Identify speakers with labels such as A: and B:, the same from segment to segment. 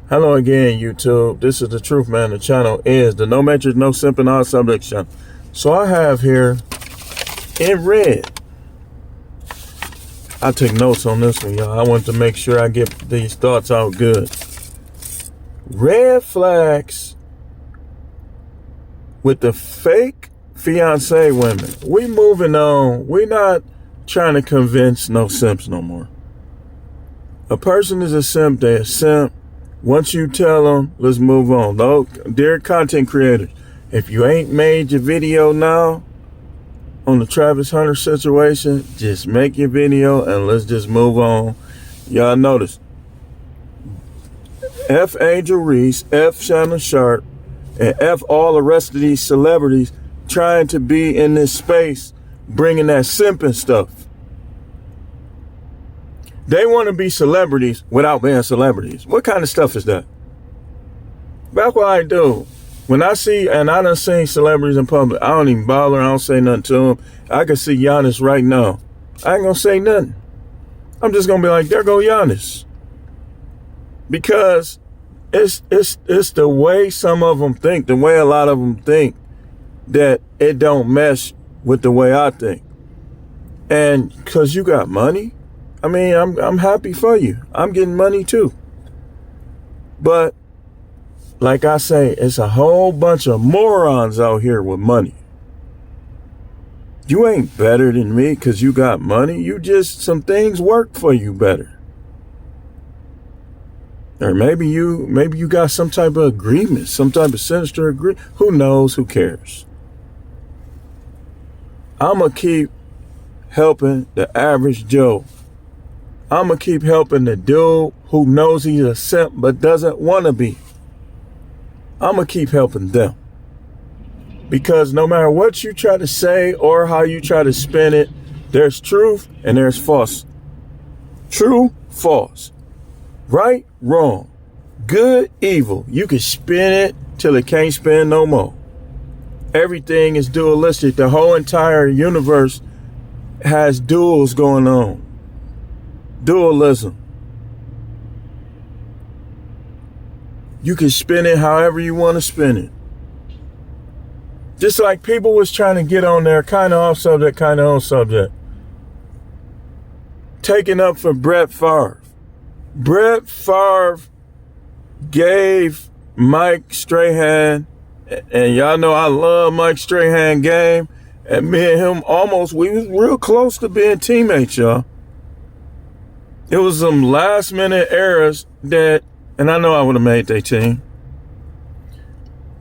A: Hello again, YouTube. This is the Truth Man. The channel is the No Matrix, No Simping, All Subjects channel. So I have here in red. I took notes on this one, y'all. I want to make sure I get these thoughts out good. Red flags with the fake fiancee women. We moving on. We not trying to convince no simps no more. A person is a simp. They're a simp. Once you tell them, let's move on. Though, dear content creators, if you ain't made your video now on the Travis Hunter situation, just make your video and let's just move on. Y'all notice F Angel Reese, F Shannon Sharp, and F all the rest of these celebrities trying to be in this space, bringing that simping stuff. They want to be celebrities without being celebrities. What kind of stuff is that? That's what I do. When I see, and I done seen celebrities in public, I don't even bother. I don't say nothing to them. I can see Giannis right now. I ain't gonna say nothing. I'm just gonna be like, there go Giannis. Because it's the way some of them think, the way a lot of them think, that it don't mesh with the way I think. And because you got money, I mean, I'm happy for you. I'm getting money too. But like I say, it's a whole bunch of morons out here with money. You ain't better than me because you got money. You just, some things work for you better. Or maybe you got some type of agreement, some type of sinister agreement. Who knows? Who cares? I'm going to keep helping the average Joe. I'm going to keep helping the dude who knows he's a simp but doesn't want to be. I'm going to keep helping them. Because no matter what you try to say or how you try to spin it, there's truth and there's false. True, false. Right, wrong. Good, evil. You can spin it till it can't spin no more. Everything is dualistic. The whole entire universe has duels going on. Dualism. You can spin it however you want to spin it. Just like people was trying to get on there, kind of off subject, kind of on subject. Taking up for Brett Favre. Brett Favre gave Mike Strahan, and y'all know I love Mike Strahan game, and me and him we was real close to being teammates, y'all. It was some last minute errors that, and I know I would have made their team.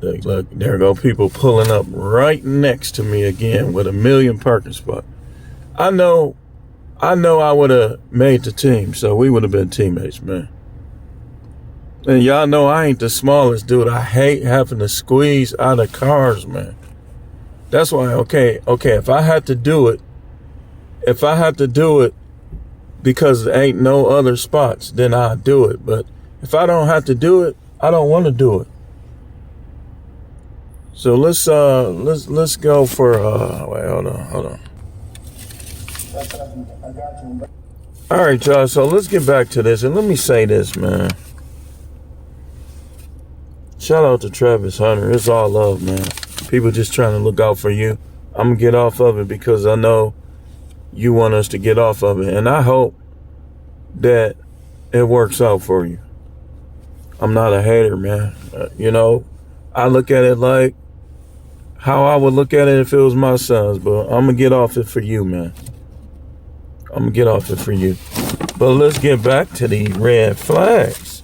A: Look, there go people pulling up right next to me again with a million parking spots. I know I would have made the team, so we would have been teammates, man. And y'all know I ain't the smallest dude. I hate having to squeeze out of cars, man. That's why, okay, if I had to do it because there ain't no other spots, then I'll do it. But if I don't have to do it, I don't want to do it. So let's go for wait, hold on. All right, y'all. So let's get back to this, and let me say this, man. Shout out to Travis Hunter. It's all love, man. People just trying to look out for you. I'm gonna get off of it because I know you want us to get off of it, and I hope that it works out for you. I'm not a hater, man. I look at it like how I would look at it if it was my sons, but I'm gonna get off it for you, man. I'm gonna get off it for you. But let's get back to these red flags.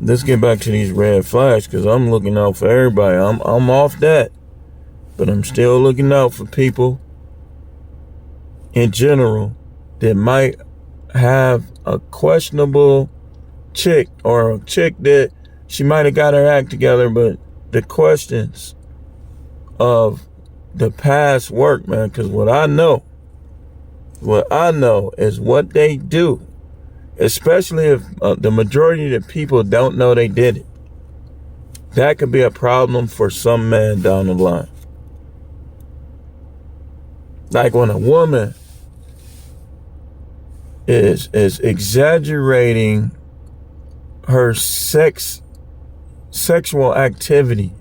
A: Let's get back to these red flags because I'm looking out for everybody. I'm off that. But I'm still looking out for people in general that might have a questionable chick or a chick that she might have got her act together, but the questions of the past work, man, because what I know is what they do, especially if the majority of the people don't know they did it. That could be a problem for some man down the line. Like when a woman is exaggerating her sexual activity,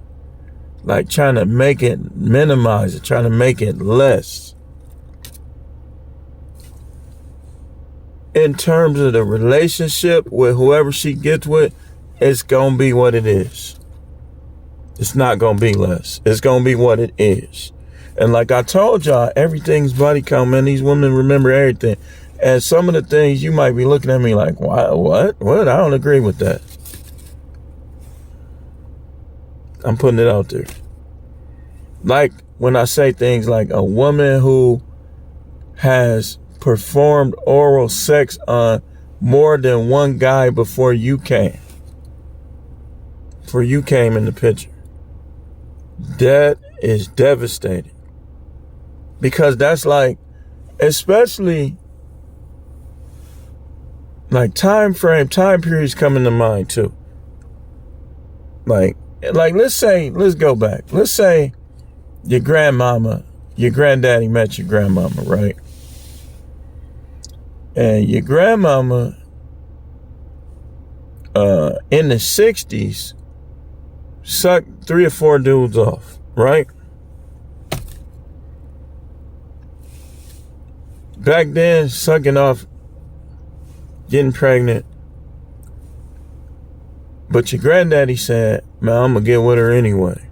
A: like trying to make it, minimize it, trying to make it less. In terms of the relationship with whoever she gets with, it's gonna be what it is. It's not gonna be less. It's gonna be what it is. And like I told y'all, everything's body count, man. These women remember everything. And some of the things you might be looking at me like, what? I don't agree with that. I'm putting it out there. Like when I say things like a woman who has performed oral sex on more than one guy before you came. Before you came in the picture. That is devastating. Because that's like, especially like time periods come into mind too. Like let's go back. Let's say your granddaddy met your grandmama, right? And your grandmama in the 60s sucked 3 or 4 dudes off, right? Back then, sucking off, getting pregnant. But your granddaddy said, man, I'm going to get with her anyway.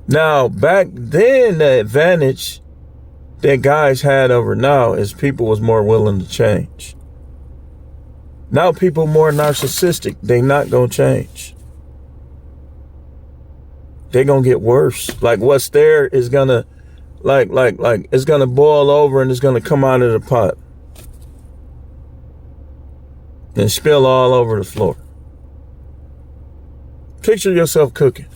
A: Now, back then, the advantage that guys had over now is people was more willing to change. Now people more narcissistic. They not going to change. They going to get worse. Like what's there is going to, like it's going to boil over and it's going to come out of the pot. And spill all over the floor. Picture yourself cooking.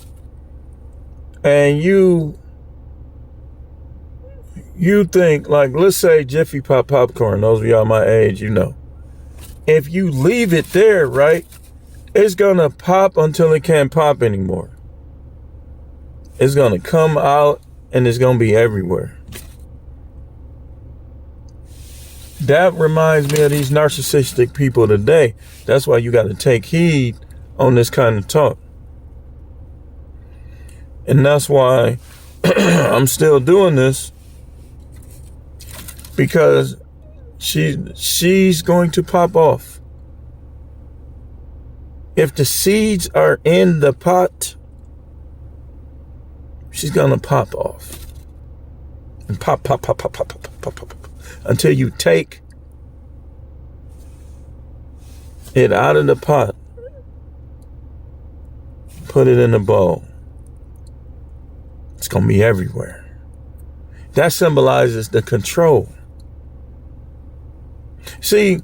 A: And you think, like, let's say Jiffy Pop popcorn, those of y'all my age, you know. If you leave it there, right, it's going to pop until it can't pop anymore. It's going to come out and it's going to be everywhere. That reminds me of these narcissistic people today. That's why you got to take heed on this kind of talk. And that's why I'm still doing this. Because she's going to pop off. If the seeds are in the pot, she's going to pop off. And pop, until you take it out of the pot, put it in a bowl. It's going to be everywhere. That symbolizes the control. See,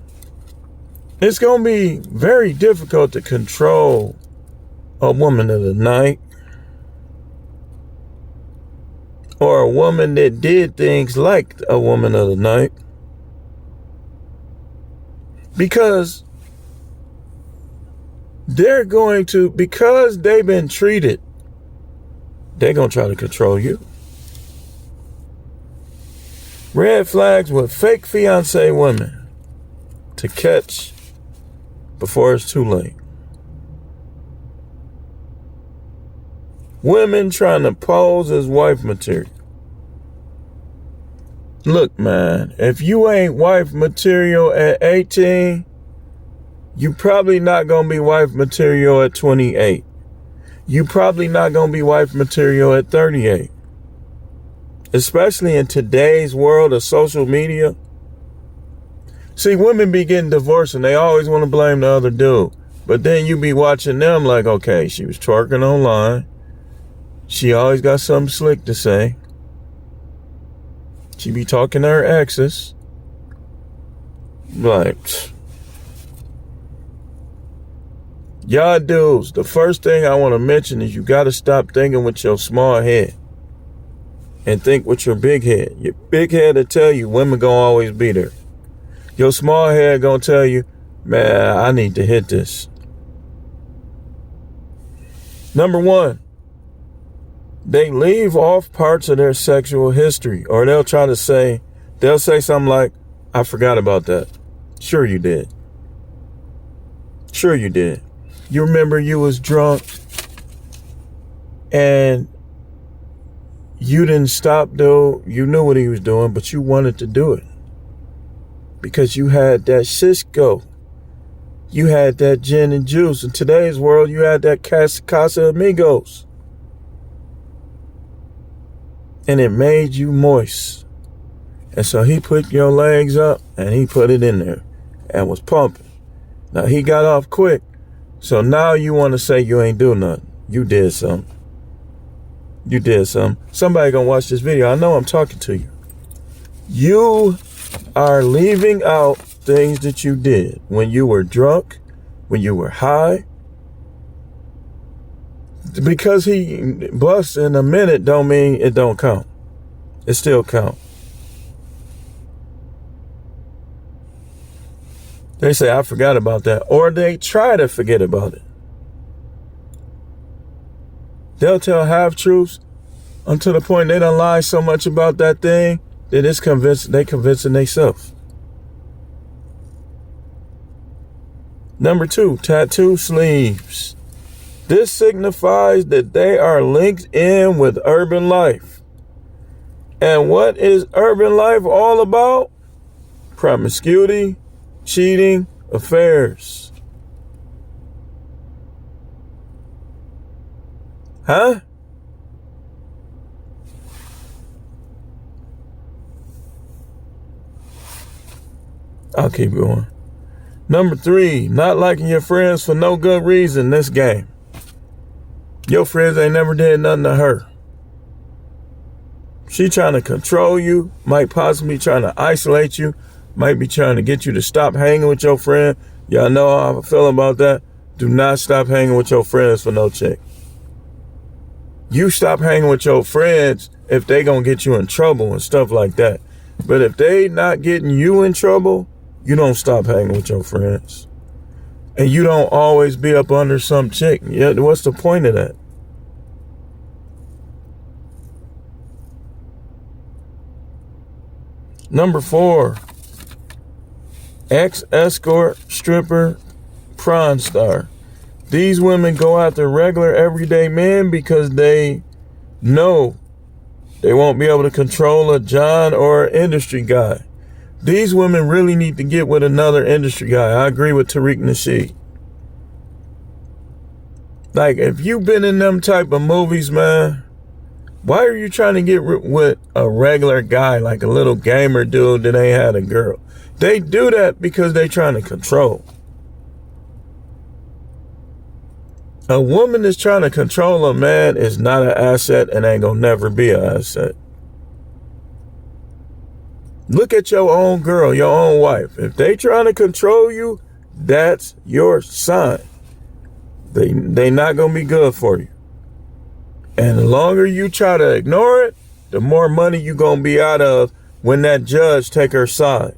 A: it's going to be very difficult to control a woman of the night or a woman that did things like a woman of the night, because because they've been treated, they're going to try to control you. Red flags with fake fiancé women to catch before it's too late. Women trying to pose as wife material. Look, man, if you ain't wife material at 18, you probably not going to be wife material at 28. You probably not going to be wife material at 38. Especially in today's world of social media. See, women be getting divorced and they always want to blame the other dude. But then you be watching them like, okay, she was twerking online. She always got something slick to say. She be talking to her exes. Like, y'all dudes, the first thing I want to mention is you got to stop thinking with your small head and think with your big head. Your big head will tell you women gonna always be there. Your small head gonna tell you, man, I need to hit this. Number one, they leave off parts of their sexual history, or they'll try to say They'll say something like, I forgot about that. Sure you did. Sure you did. You remember you was drunk and you didn't stop though. You knew what he was doing, but you wanted to do it. Because you had that Cisco. You had that gin and juice. In today's world, you had that Casa Amigos. And it made you moist. And so he put your legs up and he put it in there and was pumping. Now he got off quick. So now you want to say you ain't do nothing. You did something. You did something. Somebody gonna watch this video. I know I'm talking to you. You are leaving out things that you did when you were drunk, when you were high. Because he busts in a minute don't mean it don't count. It still count. They say, I forgot about that. Or they try to forget about it. They'll tell half-truths until the point they done lie so much about that thing that it's they convincing themselves. Number 2, tattoo sleeves. This signifies that they are linked in with urban life. And what is urban life all about? Promiscuity, cheating, affairs. Huh? I'll keep going. Number 3, not liking your friends for no good reason. This game. Your friends ain't never did nothing to her. She trying to control you, might possibly trying to isolate you, might be trying to get you to stop hanging with your friend. Y'all know how I feel about that. Do not stop hanging with your friends for no chick. You stop hanging with your friends if they gonna get you in trouble and stuff like that. But if they not getting you in trouble, you don't stop hanging with your friends. And you don't always be up under some chick. Yeah, what's the point of that? Number 4, ex-escort, stripper, prawn star. These women go after regular everyday men because they know they won't be able to control a John or an industry guy. These women really need to get with another industry guy. I agree with Tariq Nasheed. Like, if you've been in them type of movies, man, why are you trying to get with a regular guy, like a little gamer dude that ain't had a girl? They do that because they trying to control. A woman that's trying to control a man is not an asset and ain't gonna never be an asset. Look at your own girl, your own wife. If they trying to control you, that's your sign. They not gonna be good for you. And the longer you try to ignore it, the more money you gonna be out of when that judge take her side.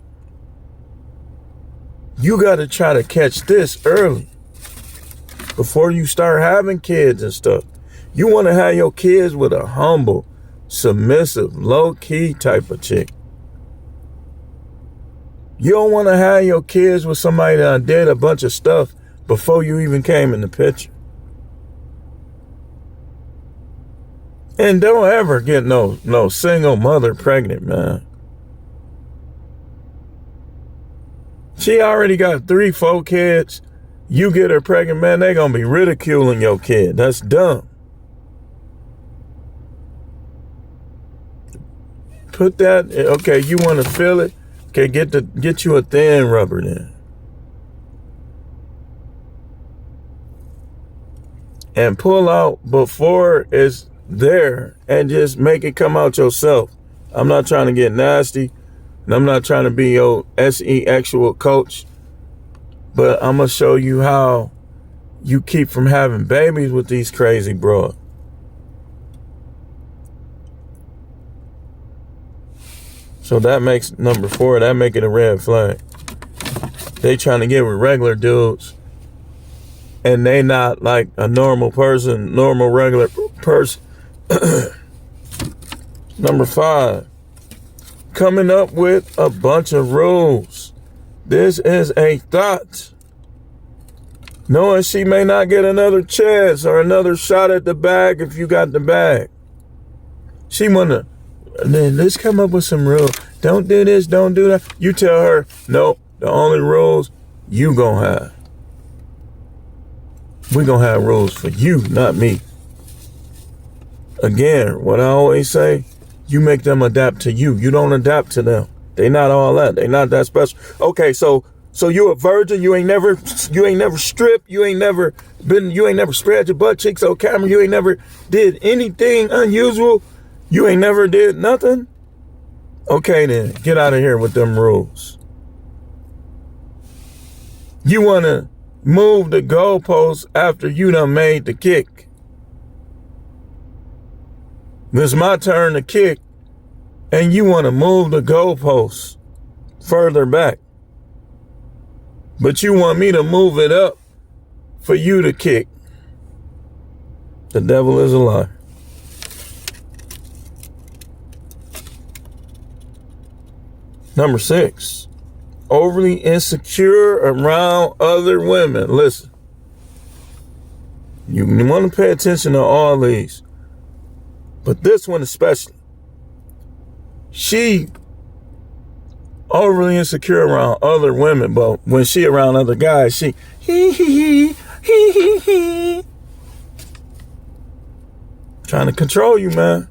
A: You gotta try to catch this early before you start having kids and stuff. You wanna have your kids with a humble, submissive, low-key type of chick. You don't wanna have your kids with somebody that did a bunch of stuff before you even came in the picture. And don't ever get no single mother pregnant, man. She already got 3, 4 kids. You get her pregnant, man, they gonna be ridiculing your kid. That's dumb. Put that, okay, you wanna feel it? Okay, get you a thin rubber then. And pull out before it's there and just make it come out yourself. I'm not trying to get nasty and I'm not trying to be your SE actual coach, but I'm gonna show you how you keep from having babies with these crazy broads. So that makes number 4, that make it a red flag. They trying to get with regular dudes and they not like a normal person, normal regular person. Number 5, coming up with a bunch of rules. This is a thought. Knowing she may not get another chance or another shot at the bag if you got the bag. She wanna, then let's come up with some rules. Don't do this, don't do that. You tell her, no, the only rules you gonna have. We gonna have rules for you, not me. Again, what I always say, you make them adapt to you. You don't adapt to them. They not all that. They not that special. Okay, so you a virgin. You ain't never stripped. You ain't never spread your butt cheeks on camera. You ain't never did anything unusual. You ain't never did nothing. Okay, then get out of here with them rules. You want to move the goalposts after you done made the kick. It's my turn to kick, and you want to move the goalposts further back. But you want me to move it up for you to kick. The devil is a lie. Number 6, overly insecure around other women. Listen, you want to pay attention to all these, but this one especially. She overly insecure around other women, but when she around other guys, she trying to control you, man.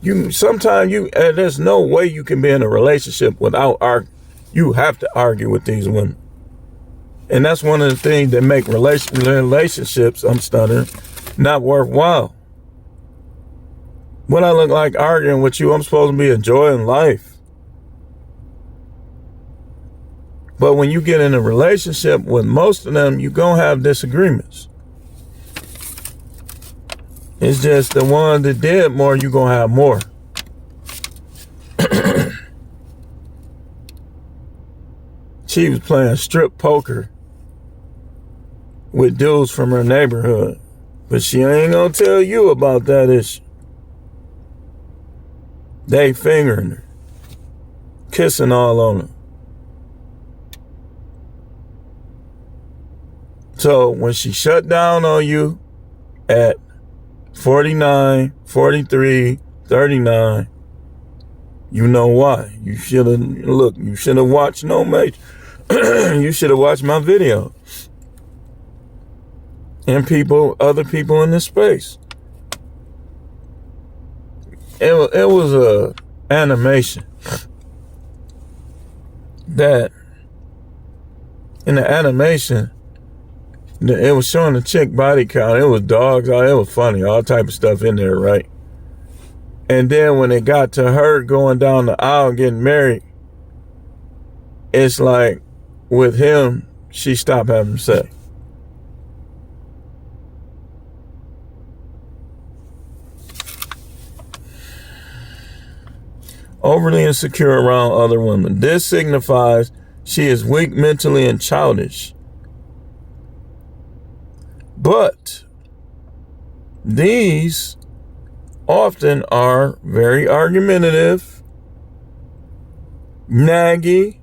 A: There's no way you can be in a relationship without arguing. You have to argue with these women. And that's one of the things that make relationships, I'm stuttering, not worthwhile. What I look like arguing with you, I'm supposed to be enjoying life. But when you get in a relationship with most of them, you're going to have disagreements. It's just the one that did more, you're going to have more. She was playing strip poker with dudes from her neighborhood. But she ain't going to tell you about that issue. They fingering her. Kissing all on her. So when she shut down on you at 49, 43, 39, you know why. You should have watched you should have watched my video. And other people in this space. It was a animation that in the animation, it was showing the chick body count. It was dogs. It was funny. All type of stuff in there, right? And then when it got to her going down the aisle getting married, it's like with him, she stopped having sex. Overly insecure around other women. This signifies she is weak mentally and childish. But these often are very argumentative, naggy,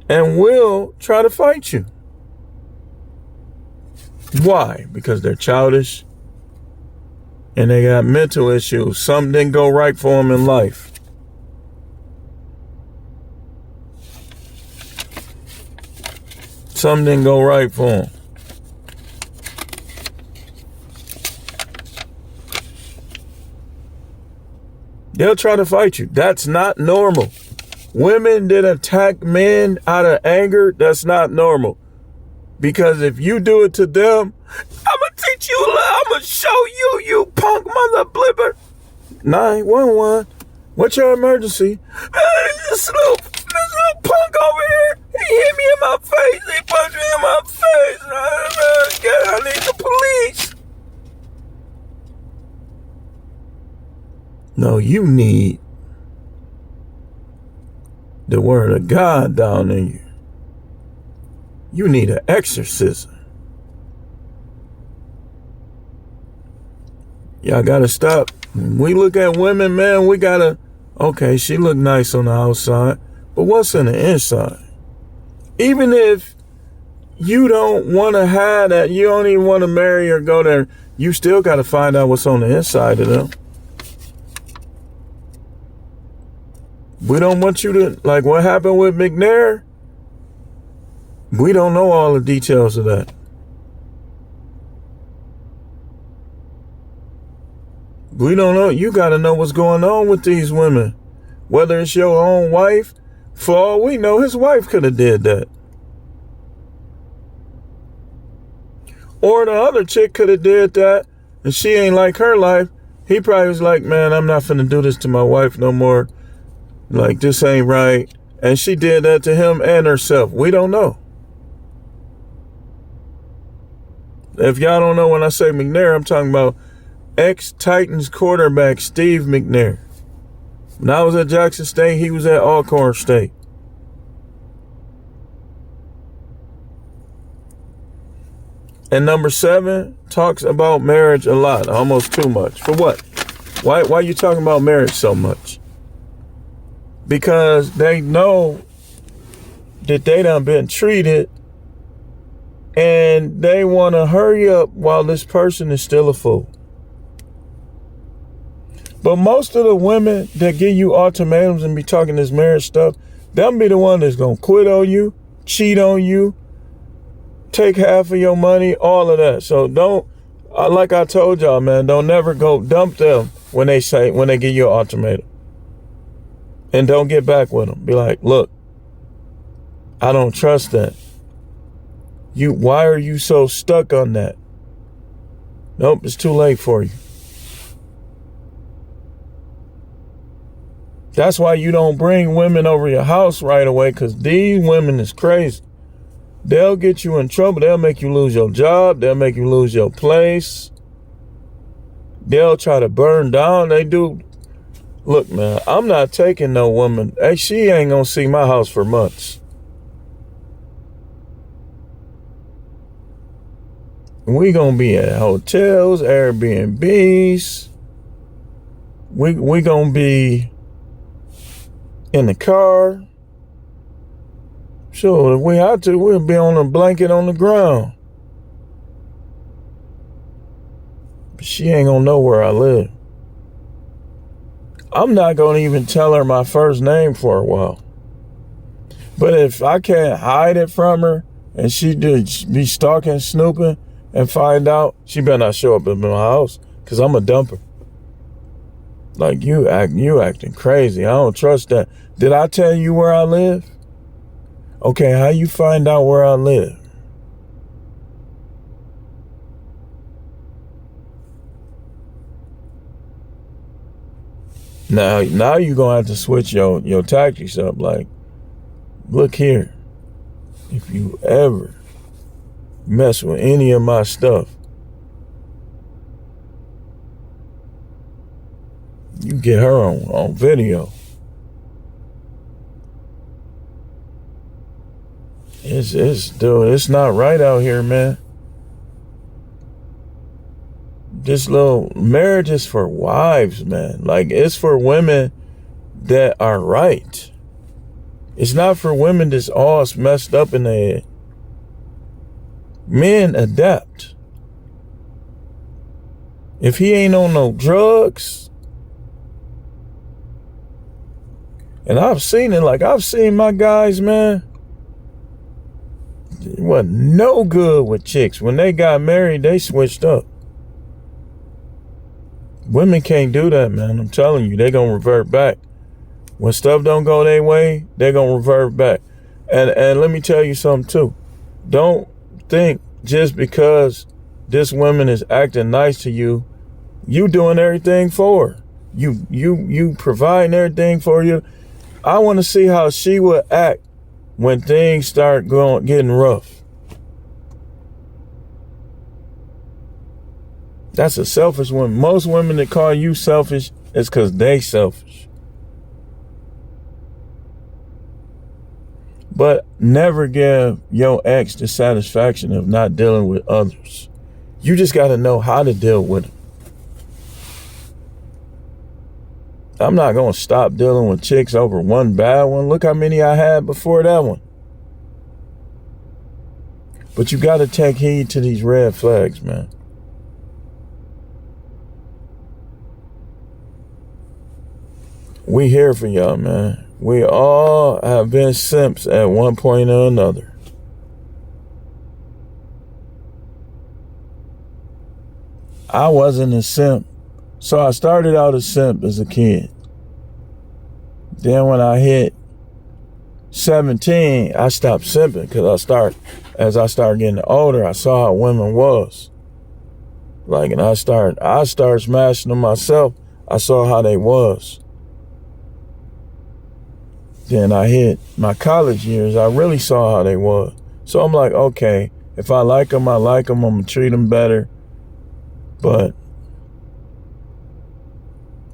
A: and will try to fight you. Why? Because they're childish and they got mental issues. Something didn't go right for them in life. Something didn't go right for them. They'll try to fight you. That's not normal. Women that attack men out of anger, that's not normal. Because if you do it to them, I'm going to teach you, I'm going to show you, you punk mother blibber. 911, what's your emergency? This little punk over here, he hit me in my face. He punched me in my face. I need the police. No, you need the word of God down in you. You need an exorcism. Y'all gotta stop. When we look at women, man, we gotta Okay, she looked nice on the outside, but what's in the inside? Even if you don't want to have that, you don't even want to marry or go there, you still got to find out what's on the inside of them. We don't want you to, like what happened with McNair, we don't know all the details of that. We don't know. You got to know what's going on with these women. Whether it's your own wife, for all we know, his wife could have did that. Or the other chick could have did that, and she ain't like her life. He probably was like, man, I'm not finna do this to my wife no more. Like, this ain't right. And she did that to him and herself. We don't know. If y'all don't know, when I say McNair, I'm talking about ex-Titans quarterback Steve McNair. When I was at Jackson State, he was at Alcorn State. And number 7 talks about marriage a lot, almost too much. For what? Why are you talking about marriage so much? Because they know that they done been treated, and they want to hurry up while this person is still a fool. But most of the women that give you ultimatums and be talking this marriage stuff, them be the one that's going to quit on you, cheat on you, take half of your money, all of that. So don't, like I told y'all, man, don't never go dump them when they give you an ultimatum. And don't get back with them. Be like, look, I don't trust that. Why are you so stuck on that? Nope, it's too late for you. That's why you don't bring women over your house right away, because these women is crazy. They'll get you in trouble. They'll make you lose your job. They'll make you lose your place. They'll try to burn down. They do. Look, man, I'm not taking no woman. Hey, she ain't going to see my house for months. We going to be at hotels, Airbnbs. We going to be in the car. Sure, if we had to, we'll be on a blanket on the ground. But she ain't gonna know where I live. I'm not gonna even tell her my first name for a while. But if I can't hide it from her and she did be stalking, snooping, and find out, she better not show up in my house, because I'm a dumper. Like, you acting crazy. I don't trust that. Did I tell you where I live? Okay, how you find out where I live? Now you're gonna have to switch your tactics up. Like, look here, if you ever mess with any of my stuff, you get her on video. It's not right out here, man. This little marriage is for wives, man. Like, it's for women that are right. It's not for women that's all messed up in the head. Men adapt. If he ain't on no drugs, and I've seen it, like I've seen my guys, man, it wasn't no good with chicks. When they got married, they switched up. Women can't do that, man. I'm telling you, they gonna revert back. When stuff don't go their way, they gonna revert back. And let me tell you something too. Don't think just because this woman is acting nice to you, you doing everything for her. You providing everything for you. I want to see how she would act when things start getting rough. That's a selfish woman. Most women that call you selfish is because they selfish. But never give your ex the satisfaction of not dealing with others. You just got to know how to deal with them. I'm not going to stop dealing with chicks over one bad one. Look how many I had before that one. But you got to take heed to these red flags, man. We here for y'all, man. We all have been simps at one point or another. I wasn't a simp. So I started out a simp as a kid. Then when I hit 17, I stopped simping because as I started getting older, I saw how women was. Like, and I started smashing them myself. I saw how they was. Then I hit my college years. I really saw how they was. So I'm like, okay, if I like them, I like them. I'm going to treat them better. But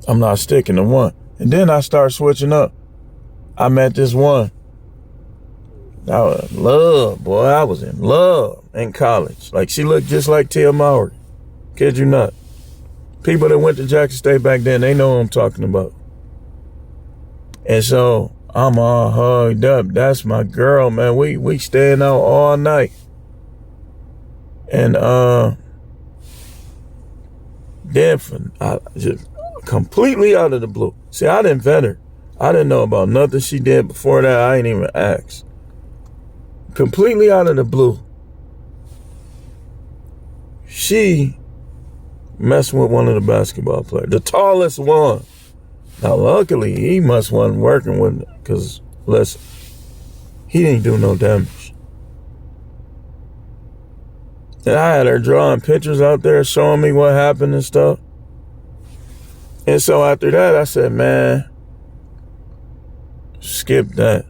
A: I'm not sticking to one. And then I started switching up. I met this one. I was in love, boy. I was in love in college. Like, she looked just like Tia Mowry. Kid you not. People that went to Jackson State back then, they know what I'm talking about. And so I'm all hugged up. That's my girl, man. We staying out all night. And then I just completely out of the blue. See, I didn't vet her. I didn't know about nothing she did before that. I ain't even asked. Completely out of the blue. She messed with one of the basketball players, the tallest one. Now, luckily, he must wasn't working with her because, listen, he didn't do no damage. And I had her drawing pictures out there showing me what happened and stuff. And so after that, I said, man, skip that.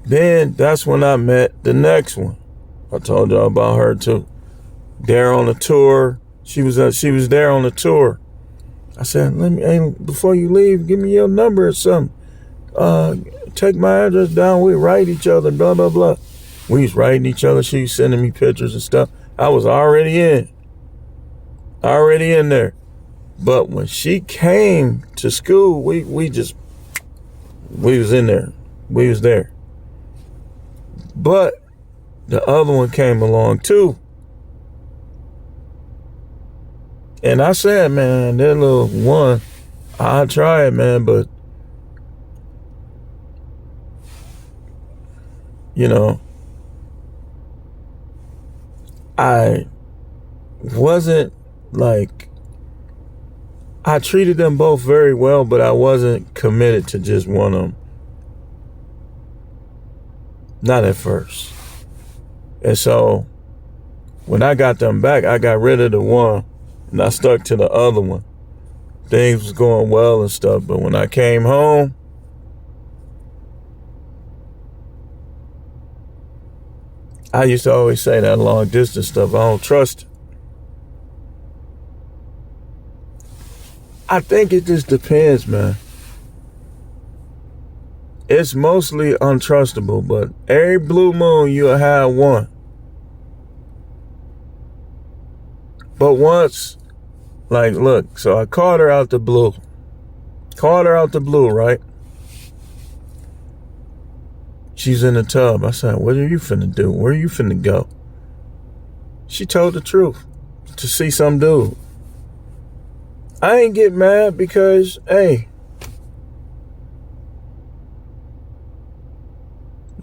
A: Then that's when I met the next one. I told y'all about her too. There on the tour. She was there on the tour. I said, hey, before you leave, give me your number or something. Take my address down. We write each other, blah, blah, blah. We was writing each other. She was sending me pictures and stuff. I was already in there. But when she came to school, we was in there. We was there. But the other one came along too. And I said, man, that little one, I'll try it, man, but you know, I wasn't like, I treated them both very well, but I wasn't committed to just one of them. Not at first. And so when I got them back, I got rid of the one and I stuck to the other one. Things was going well and stuff, but when I came home, I used to always say that long distance stuff, I don't trust it. I think it just depends, man. It's mostly untrustable, but every blue moon you'll have one. But once, like, look, so I called her out the blue. Right? She's in the tub. I said, what are you finna do? Where are you finna go? She told the truth. To see some dude. I ain't get mad because, hey,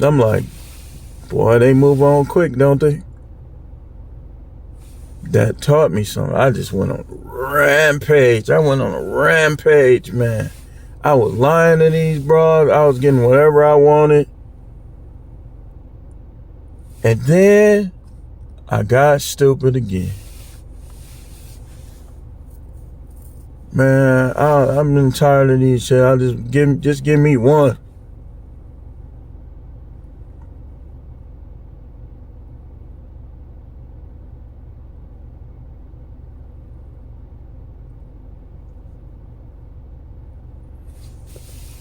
A: I'm like, boy, they move on quick, don't they? That taught me something. I just went on a rampage. Man. I was lying to these bros. I was getting whatever I wanted. And then I got stupid again. Man, I'm tired of these shit. I just give me one.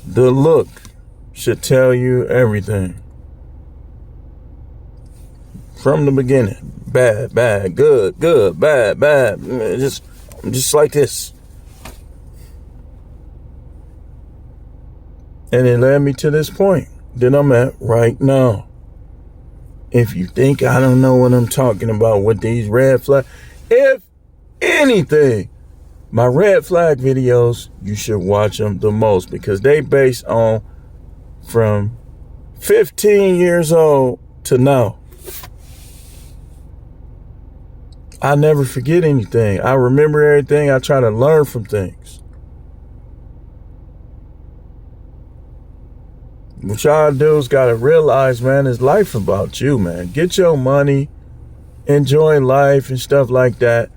A: The look should tell you everything. From the beginning. Bad, good, bad. Just like this. And it led me to this point that I'm at right now. If you think I don't know what I'm talking about with these red flags, if anything, my red flag videos, you should watch them the most because they based on from 15 years old to now. I never forget anything. I remember everything. I try to learn from things. What y'all dudes gotta realize, man, is life about you, man. Get your money, enjoy life and stuff like that.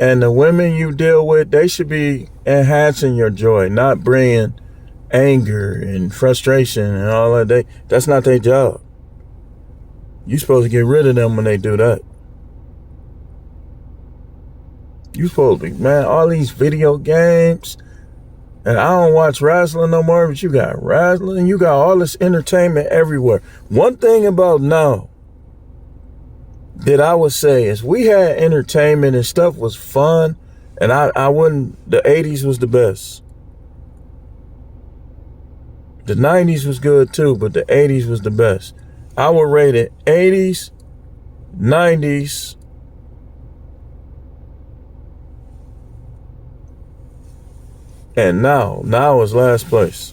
A: And the women you deal with, they should be enhancing your joy, not bringing anger and frustration and all that. That's not their job. You're supposed to get rid of them when they do that. You supposed to be, man, all these video games, and I don't watch wrestling no more, but you got wrestling, you got all this entertainment everywhere. One thing about now that I would say is we had entertainment and stuff was fun, and I wouldn't, the 80s was the best. The 90s was good too, but the 80s was the best. I would rate it 80s, 90s, and now is last place.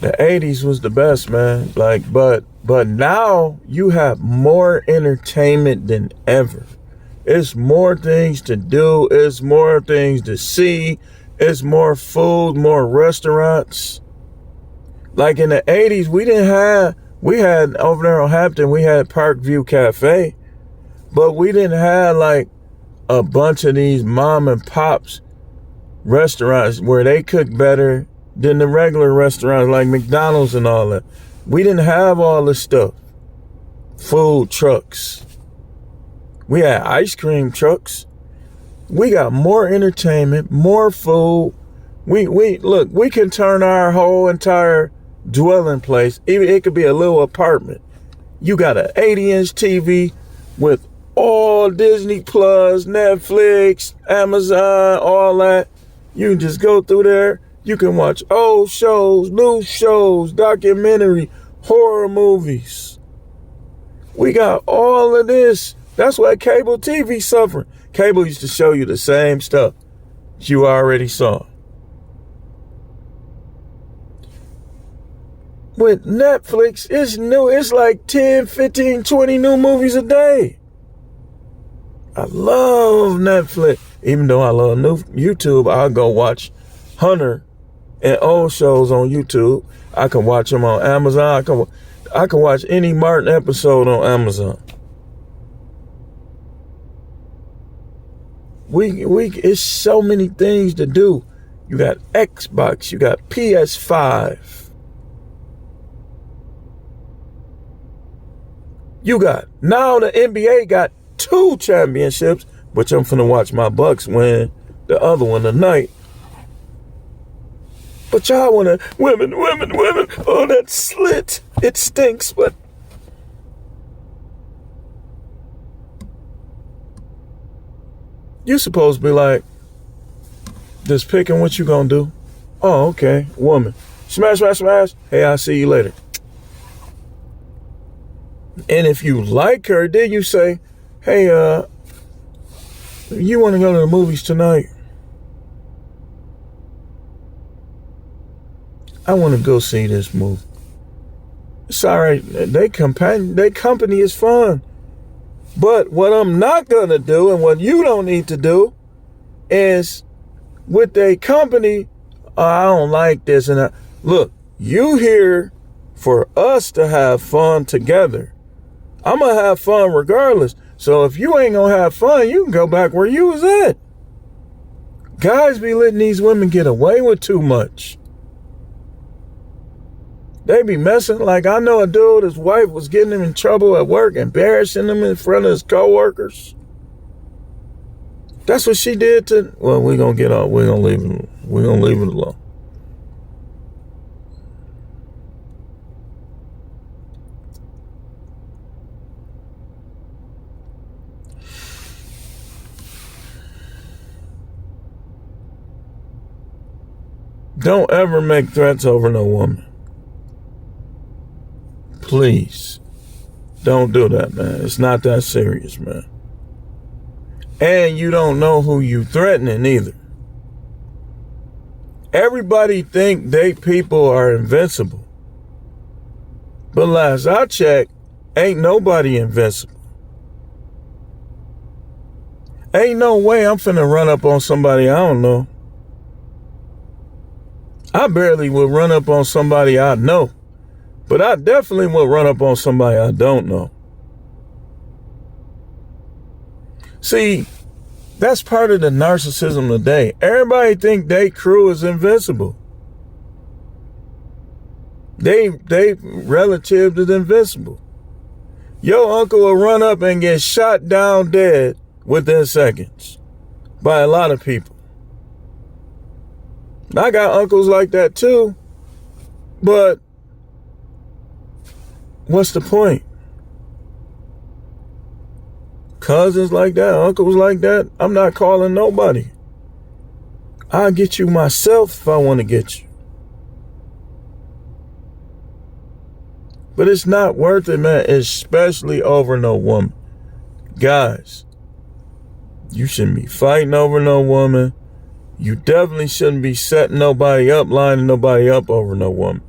A: The 80s was the best, man. Like, but now you have more entertainment than ever. It's more things to do. It's more things to see. It's more food, more restaurants. Like in the 80s, we had over there on Hampton, we had Parkview Cafe, but we didn't have like a bunch of these mom and pops restaurants where they cook better than the regular restaurants like McDonald's and all that. We didn't have all this stuff. Food trucks. We had ice cream trucks. We got more entertainment, more food. We can turn our whole entire dwelling place, even it could be a little apartment. You got an 80-inch TV with all Disney Plus, Netflix, Amazon, all that. You can just go through there. You can watch old shows, new shows, documentary, horror movies. We got all of this. That's why cable TV suffering. Cable used to show you the same stuff you already saw. With Netflix, it's new. It's like 10, 15, 20 new movies a day. I love Netflix. Even though I love new YouTube, I'll go watch Hunter and old shows on YouTube. I can watch them on Amazon. I can watch any Martin episode on Amazon. It's so many things to do. You got Xbox, you got PS5. You got, now the NBA got 2 championships, which I'm finna watch my Bucks win the other one tonight. But y'all wanna, women, oh, that slit, it stinks, but you supposed to be like, just picking what you gonna do. Oh, okay, woman. Smash, smash, smash. Hey, I'll see you later. And if you like her, then you say, hey, you want to go to the movies tonight? I want to go see this movie. It's all right. They company is fun. But what I'm not going to do, and what you don't need to do, is with their company, I don't like this. And look, you here for us to have fun together. I'm going to have fun regardless. So if you ain't going to have fun, you can go back where you was at. Guys be letting these women get away with too much. They be messing. Like, I know a dude, his wife was getting him in trouble at work, embarrassing him in front of his coworkers. That's what she did to, well, we're going to get off. We're going to leave it. We're going to leave it alone. Don't ever make threats over no woman. Please. Don't do that, man. It's not that serious, man. And you don't know who you threatening either. Everybody think they people are invincible. But last I checked, ain't nobody invincible. Ain't no way I'm finna run up on somebody I don't know. I barely would run up on somebody I know. But I definitely would run up on somebody I don't know. See, that's part of the narcissism today. Everybody think they crew is invincible. They relative is invincible. Your uncle will run up and get shot down dead within seconds by a lot of people. I got uncles like that too, but what's the point? Cousins like that, uncles like that, I'm not calling nobody. I'll get you myself if I want to get you. But it's not worth it, man, especially over no woman. Guys, you shouldn't be fighting over no woman. You definitely shouldn't be setting nobody up, lining nobody up over no woman.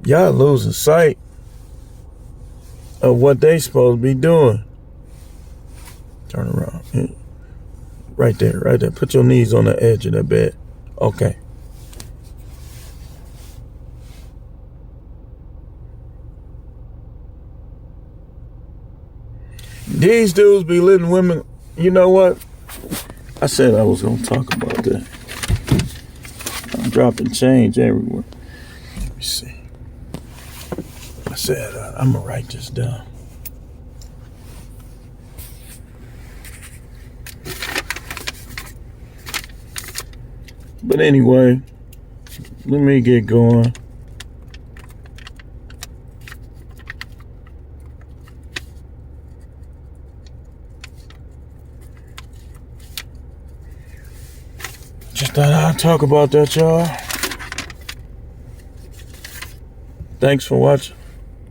A: Y'all losing sight of what they supposed to be doing. Turn around. Right there, right there. Put your knees on the edge of the bed. Okay. These dudes be letting women, you know what? I said I was going to talk about that. I'm dropping change everywhere. Let me see. I said, I'm going to write this down. But anyway, let me get going. Just thought I'd talk about that, y'all. Thanks for watching.